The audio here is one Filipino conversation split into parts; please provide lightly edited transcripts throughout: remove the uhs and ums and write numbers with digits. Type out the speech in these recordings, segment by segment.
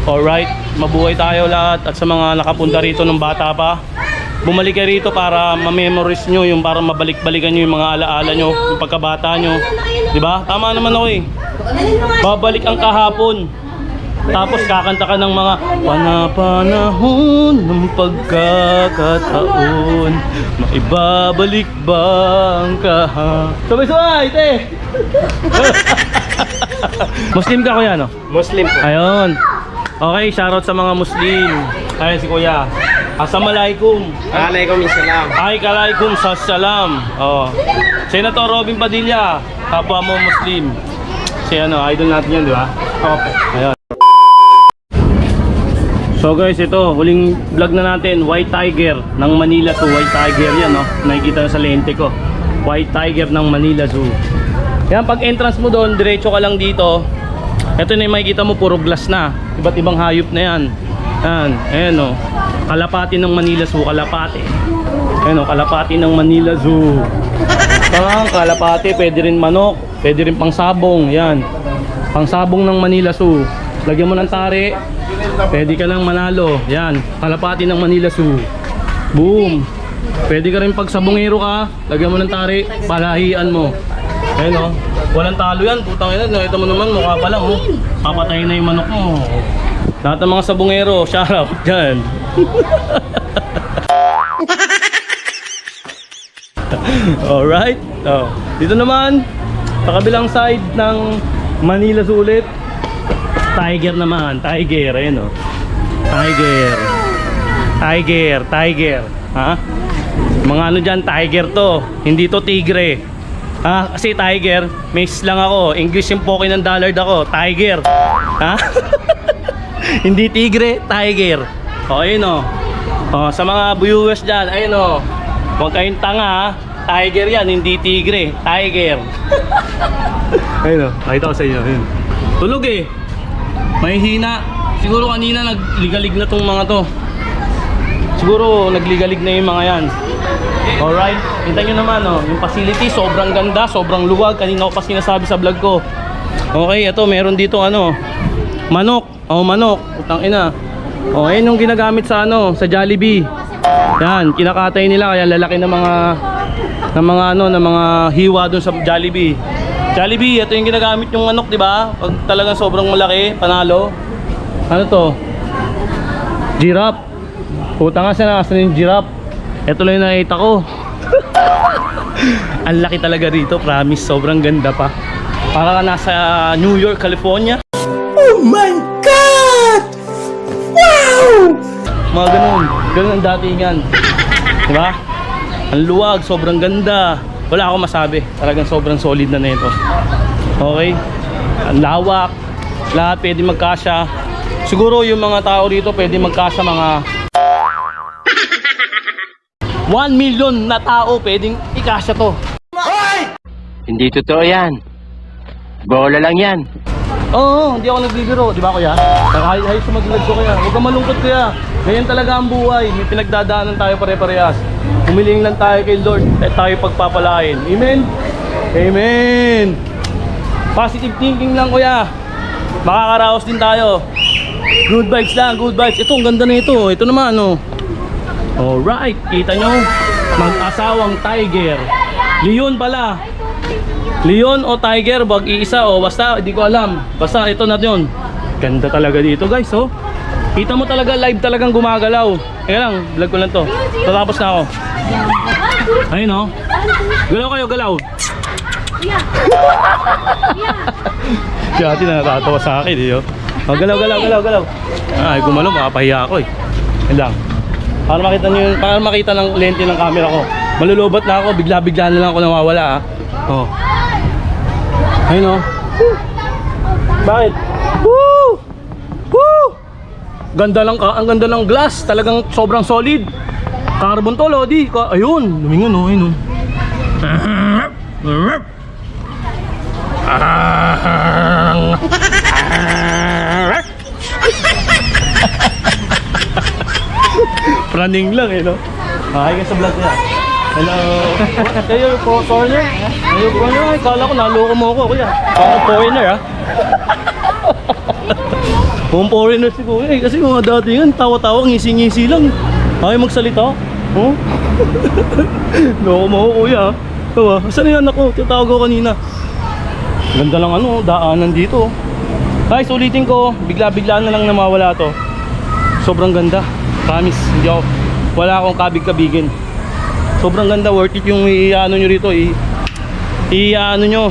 Alright, mabuhay tayo lahat at sa mga nakapunta rito ng bata pa, bumalik kayo rito para ma-memories nyo, yung para mabalik-balikan nyo yung mga alaala nyo, yung pagkabata nyo. Diba? Tama naman ako eh. Babalik ang kahapon. Tapos kakanta ka ng mga panahon ng pagkakataon, maibabalik ba ang kahapon? Sabay-sabay, te! Muslim ka, kuya, no? Muslim po. Ayun. Okay, shoutout sa mga Muslim. Ayun si kuya. Assalamualaikum. Waalaikumsalam. Ay, kalaikum salam. Oh. Senator Robin Padilla, kapwa mo Muslim. Si ano, idol natin yan, di ba? Okay. Ayun. So guys, ito, huling vlog na natin, White Tiger ng Manila Zoo. White Tiger yan, no? Nakikita nyo sa lente ko. White Tiger ng Manila Zoo. Yan, pag entrance mo doon, diretso ka lang dito. Ito na yung makikita mo, puro glass na. Iba't ibang hayop na yan. Yan, ayan o. Kalapati ng Manila Zoo, kalapati. Ayan o, kalapati ng Manila Zoo. Parang kalapati, pwede rin manok, pwede rin pangsabong. Yan, pangsabong ng Manila Zoo. Lagyan mo ng tari, pwede ka nang manalo. Yan, kalapati ng Manila Zoo. Boom. Pwede ka rin pag sabongero ka, lagyan mo ng tari, palahian mo. Ayun o, walang talo yan, putang ina, nakita mo naman, mukha pa lang oh. Papatayin na yung manok mo. Lahat ng mga sabongero, shoutout dyan. Alright, oh. Dito naman, sa kabilang side ng Manila Zoo ulit, Tiger naman, Tiger, ayun o. Tiger. Tiger, Tiger. Ha? Mga ano dyan, Tiger to, hindi to tigre. Ha? Kasi Tiger, may lang ako. English yung poke ng dollar ako. Tiger. Ha? Hindi tigre, Tiger. O, ayun o. O, sa mga viewers dyan, ayun o. Huwag kayong tanga ha. Tiger yan, hindi tigre. Tiger. Ayun o. Nakita ko sa inyo. Ayun. Tulog eh. May hina. Siguro kanina nagligalig na tong mga to. Siguro nagligalig na yung mga yan. Alright, kita nyo naman oh, yung facility sobrang ganda, sobrang luwag. Kanina ko pa sinasabi sa vlog ko. Okay, ito meron dito ano, manok. Oh, manok, utang ina. Oh, ayun yung ginagamit sa ano, sa Jollibee. Yan, kinakatay nila kaya lalaki ng mga hiwa doon sa Jollibee. Jollibee, ito yung ginagamit yung manok, di ba? Pag talagang sobrang malaki, panalo. Ano to? Giraffe. Puta nga siya, nakasan yung giraffe. Ito lang yung nakita ko. Ang laki talaga rito, promise. Sobrang ganda pa. Para ka nasa New York, California. Oh my God! Wow! Mga ganun. Ganun ang datingan. Diba? Ang luwag, sobrang ganda. Wala akong masabi. Talagang sobrang solid na nito. Okay? Ang lawak. Lahat pwede magkasya. Siguro yung mga tao rito pwede magkasya mga 1 million na tao pwedeng ikasya to. Hindi totoo yan. Bola lang yan. Oo, hindi ako nagbibiro, di ba kuya? Nakahayos sa mag-vlog ko kuya. Huwag kang malungkot kuya. Ganyan talaga ang buhay. May pinagdadaanan tayo pare-parehas. Humiling lang tayo kay Lord at tayo pagpapalain. Amen? Amen! Positive thinking lang kuya. Makakaraos din tayo. Good vibes lang, good vibes. Ito, ang ganda na ito. Ito naman, oh. Alright, kita nyo, mag-asawang tiger. Leon pala. Leon o tiger, wag iisa o basta, hindi ko alam. Basta ito na yun. Ganda talaga dito guys, oh. Kita mo talaga, live talagang gumagalaw. Kaya lang, vlog ko lang to. Tatapos na ako. Ayun oh. Galaw kayo, galaw. Si ate na natatawa sa akin eh, oh. Oh, galaw, galaw, galaw, galaw. Ay, gumalaw, makapahiya ako eh. Yan lang. Para makita nyo, para makita ng lente ng camera ko. Malulubat na ako, bigla-bigla na lang ako nawawala ah. Oh. Ayun oh. Bakit? Woo! Woo! Ganda lang ka, ang ganda ng glass, talagang sobrang solid. Carbon to, Lodi. Ayun, lumingon oh, ayun oh. Praning lang eh, no? Hi ka sa vlog niya. Hello. Kayo po, foreigner? Kayo foreigner? Ay, kala ko naloko mo ako, kuya. Ako foreigner, ha? Home foreigner si Kuya eh. Kasi mga dati yan, tawa-tawa, ngisi-ngisi lang. Ayaw magsalita. Oh? Loko mo ako Kuya. Diba? Saan yan ako? Tinatawag ko kanina. Ganda lang ano, daanan dito. Guys, ulitin ko, bigla-bigla na lang namawala to. Sobrang ganda. Promise, hindi ako, wala akong kabig-kabigin. Sobrang ganda, worth it yung i-ano nyo rito, i-ano nyo,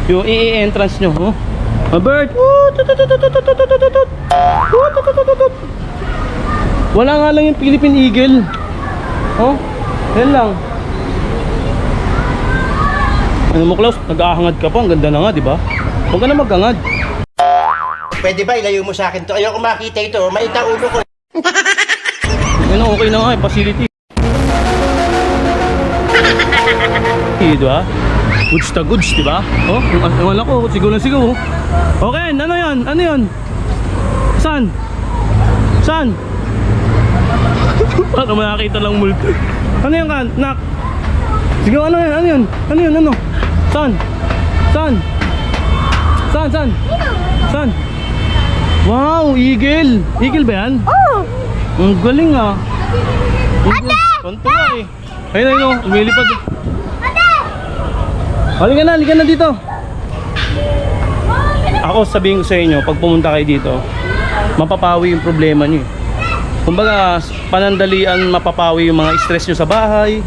yung i-entrance nyo. Oh? A bird. Wala nga lang yung Philippine Eagle. Oh, yan lang. Ano mo Klaus, nag-aahangad ka pa, ang ganda na nga, di ba? Huwag ka na mag-angad. Pwede ba ilayo mo sa akin to? Ayoko makita ito. Maita ulo ko. Yan, okay na nga, facility. Di ba? Goods to goods, di ba? Oh, yung anak ko, sigaw na sigaw. Okay, ano yan? Ano yan? Saan? Saan? Para makakita lang multo. Ano yan kan? Nak? Sigaw, ano yan? Ano yan? Ano yan? Ano? Saan? Saan? Saan? Saan? Saan? Wow, eagle! Eagle ba yan? Oh! Ang galing ah. Ate! Tonto nga eh. Ayun ayun, lumilipad. Halika na dito. Ako sabihin ko sa inyo, pag pumunta kayo dito, mapapawi yung problema nyo. Kumbaga, panandalian mapapawi yung mga stress nyo sa bahay.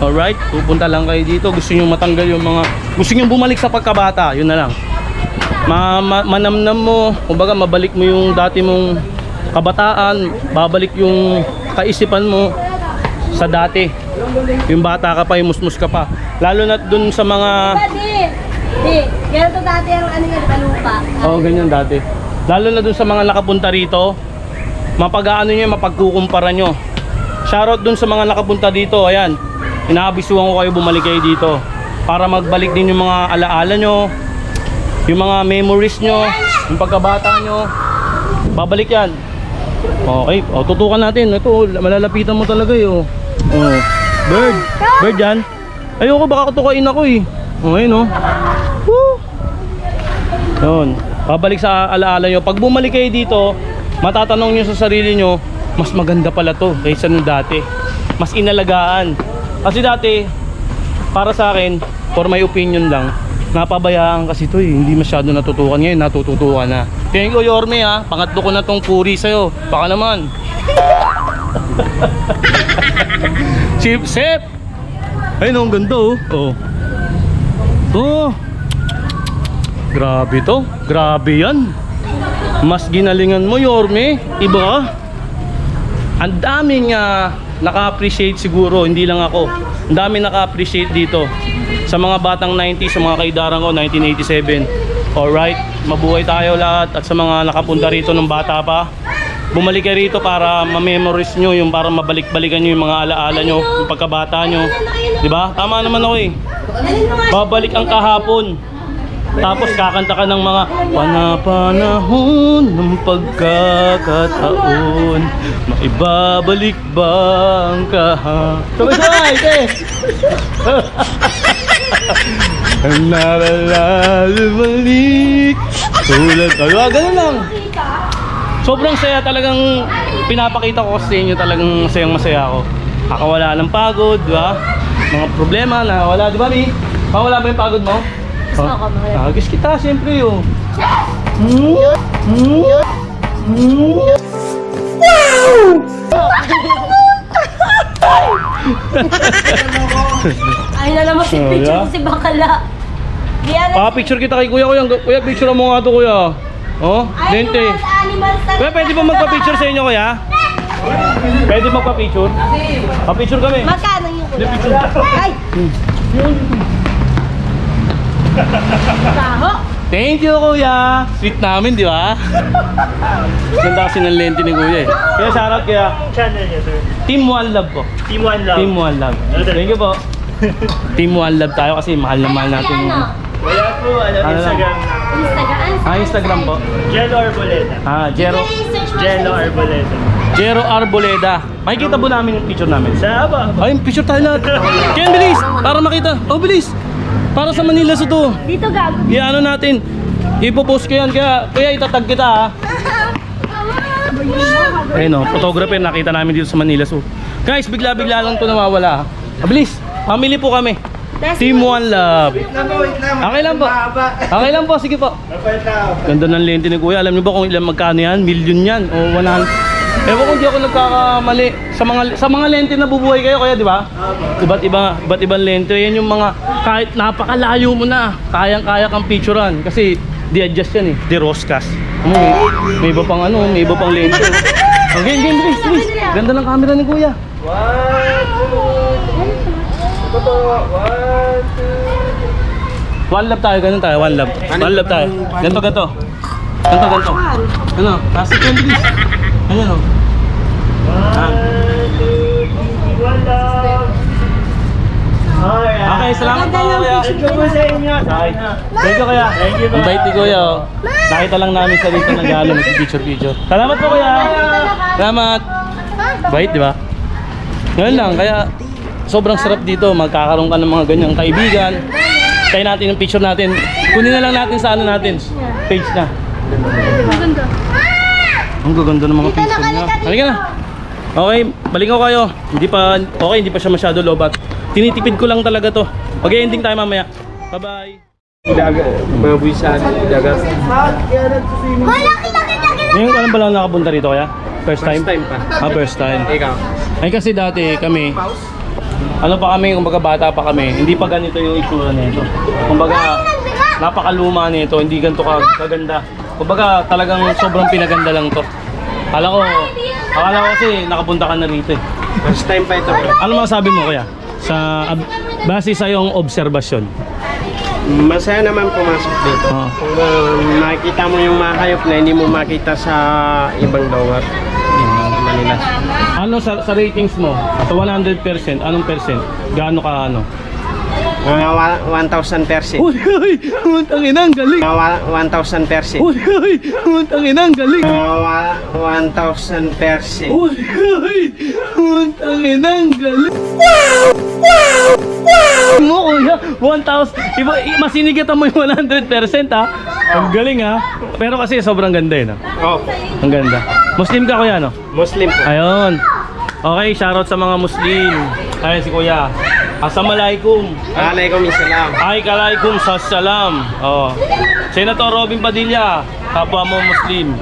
Alright? Pupunta lang kayo dito, gusto nyo matanggal yung mga, gusto nyo bumalik sa pagkabata, yun na lang. Manamnam mo, kumbaga mabalik mo yung dati mong kabataan, babalik yung kaisipan mo sa dati. Yung bata ka pa, yung musmus ka pa. Lalo na dun sa mga... Ganito dati ang ano yan, lupa. Oo, ganyan dati. Lalo na dun sa mga nakapunta rito, mapag-aano nyo, mapagkukumpara nyo. Shoutout dun sa mga nakapunta dito, ayan. Inaabisuhan ko kayo, bumalik kayo dito. Para magbalik din yung mga alaala nyo, yung mga memories nyo, yung pagkabata nyo. Babalik yan. Okay, o, tutukan natin. Ito, malalapitan mo talaga eh. Oh. Oh. Bird. Bird yan. Ayoko, baka katukain ako eh. Okay no. Woo. Yun. Babalik sa alaala nyo. Pag bumalik kayo dito, matatanong nyo sa sarili nyo, mas maganda pala to kaysa nung dati. Mas inalagaan. Kasi dati, para sa akin, for my opinion lang, napabayaan kasi to eh. Hindi masyado natutukan. Ngayon natututukan na. Thank you Yorme ha. Pangatlo ko na tong puri sa'yo. Baka naman. Chip Sep. Ayun ang ganda oh. Oh. Oh. Grabe to. Grabe yan. Mas ginalingan mo Yorme. Iba. Ang daming naka-appreciate siguro. Hindi lang ako. Ang daming naka-appreciate dito. Sa mga batang 90s, sa mga kaidarang ko 1987. Alright, mabuhay tayo lahat. At sa mga nakapunta rito ng bata pa, bumalik kayo rito para ma-memories nyo, yung para mabalik-balikan nyo yung mga alaala nyo, yung pagkabata nyo. Diba? Tama naman ako eh. Babalik ang kahapon. Tapos kakanta ka ng mga panahon ng pagkakataon, maibabalik ba ang kahapon? Sabay-sabay! Ang nalalalik tulad. Ganun lang. Sobrang saya talagang pinapakita ko sa inyo, talagang masayang-masaya ako. Kakawala ng pagod, di ba? Mga problema na wala, di ba Mi? Mawala ba yung pagod mo? Gusto ko mahirap. Agis kita, siyempre yun. Ay na naman si picture yeah. si Bakala. Pa-picture kita kay kuya. Kuya, picture mo nga to kuya. Oh, lente. Kuya, pwede ba magpa-picture sa inyo kuya? Pwede magpa-picture? Pa-picture kami. Magkano yung kuya? Picture. Ay! Taho! Thank you kuya. Sweet namin, di ba? Ganda kasi ng lente ni kuya eh. Kaya shoutout kaya. Channel niya, sir. Team One Love po. Team One Love. Team One Love. Thank you po. Team One Love tayo kasi mahal na mahal natin yung... Wala po, Instagram. Instagram po. Jello Arboleda. Jero Arboleda. Jero Arboleda. Makikita po namin yung picture namin. Sa aba. Ay, picture tayo lahat. Ken, bilis! Para makita. Oh, bilis! Para sa Manila Suto. Dito gago. Iano natin. Ipopost ko yan. Kaya itatag kita ha. Ayun o, photographer nakita namin dito sa Manila. So, guys, bigla-bigla lang to nawawala. Mabilis, family po kami. Team One Love. Okay lang po. Okay lang po, sige po. Ganda ng lente ni Kuya. Alam niyo ba kung ilang magkano yan? Million yan o 100. Ewan kung di ako nagkakamali sa mga lente na bubuhay kayo Kuya, di ba? Iba't ibang lente. Yan yung mga kahit napakalayo mo na, kayang-kaya kang picturean kasi di-adjust yan eh. Di-roscast. May iba pang may iba pang lente. Okay, please. Ganda ng camera ni Kuya. 1 love tayo, ganun tayo, 1 love. 1 love tayo. Ganto. Ano? Nasa 20 please. Ano? Okay, salamat po Kuya. Thank you po sa inyo. Thank you Kuya. Thank you po. Invite ni Kuya. Oh. Nakita lang namin sa dito nag-aalong picture. Salamat po Kuya. Salamat. Bait, di ba? Ngayon lang, kaya sobrang sarap dito. Magkakaroon ka ng mga ganyang kaibigan. Tayo natin yung picture natin. Kunin na lang natin sa ano natin. Page na. Ang gaganda ng mga picture niya. Halika na. Okay, balik ko kayo. Hindi pa siya masyado lobat. Tinitipid ko lang talaga to. Mag-ending tayo mamaya. Bye-bye. Dagat, mga buwisan, dagat. Ngayon ka lang ba lang nakapunta rito kaya? First time? First time pa. First time. Ikaw? Ay kasi dati kami, kumbaga bata pa kami, hindi pa ganito yung itsura nito. Kumbaga, napakaluma nito, hindi ganito kaganda. Kumbaga, talagang sobrang pinaganda lang to. Akala ko kasi nakapunta ka na rito eh. First time pa ito. Ano masabi mo kaya? Base sa iyong obserbasyon. Masaya naman pumasok dito. Kung makikita mo yung mga hayop na hindi mo makita sa ibang lugar. Manila. Ano sa ratings mo? Sa 100%, anong percent? Gaano ka ano? 1,000%. Uy, ang inang galing. 1,000%. Uy, ang inang galing. 1,000%. Uy, ang inang galing. Mo kuya, 1,000. Masinigatan mo yung 100% ha. Ang galing ha. Pero kasi sobrang ganda eh no? Opo. Ang ganda. Muslim ka kuya no? Muslim po. Ayun. Okay, shoutout sa mga Muslim. Ayun si kuya. Assalamualaikum. Waalaikumsalam. Ay kalaikum salam. Oh. Senator Robin Padilla, kapwa mo Muslim.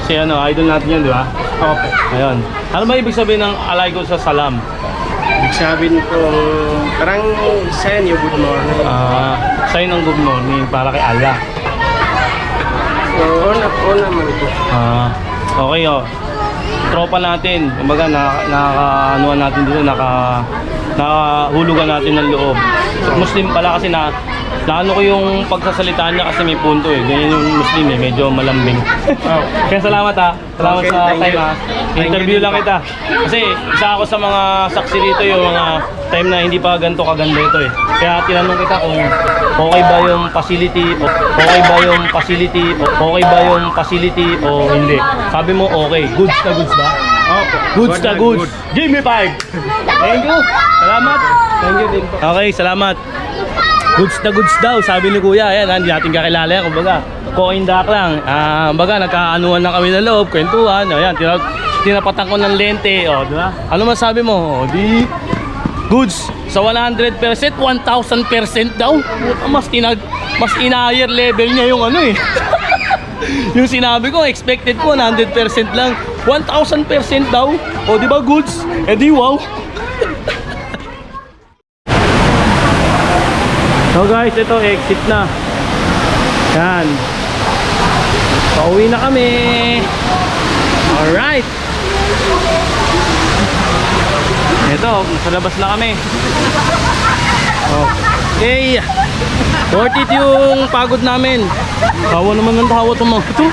Si idol natin 'yan, di ba? Opo. Ayun. Ano ba ibig sabihin ng alaikum salam? Ibig sabihin po, parang send you good morning. Sign ng good morning para kay Allah. Oo naman po. Okay oh. Tropa natin, kumbaga nakakaanuan natin dito, nakahulugan natin ng loob. Muslim pala kasi naano ko yung pagsasalita niya kasi may punto eh. Ganyan yung Muslim eh, medyo malambing. Kaya salamat ha. Salamat Okay, sa thank time you. ha. Interview lang kita. Kasi isa ako sa mga saksi rito yung mga time na hindi pa ganito kaganda ito eh. Kaya tinanong kita kung okay ba yung facility o hindi. Sabi mo okay. Goods na goods ba? Opo. Goods na goods. Give me 5. Thank you. Salamat. Thank you din po. Okay, salamat. Goods na goods daw, sabi ni Kuya. Ayan, hindi natin kakilala yan. Kumbaga, coin duck lang. Kumbaga, nagkaanuan na kami ng loob, kwentuhan. Ayan, tinapatan ko ng lente. O, diba? Ano masabi mo? O, di goods. Sa 100%, 1,000% daw. Mas in-higher level niya yung ano eh. Yung sinabi ko, expected ko 100% lang. 1,000% daw. O, di ba goods? Eh di wow. So guys, ito exit na. Yan. Pauwi na kami. Alright. Ito, sa labas na kami. Okay. Worth it yung pagod namin. Tawa naman ng tawa itong mga ito.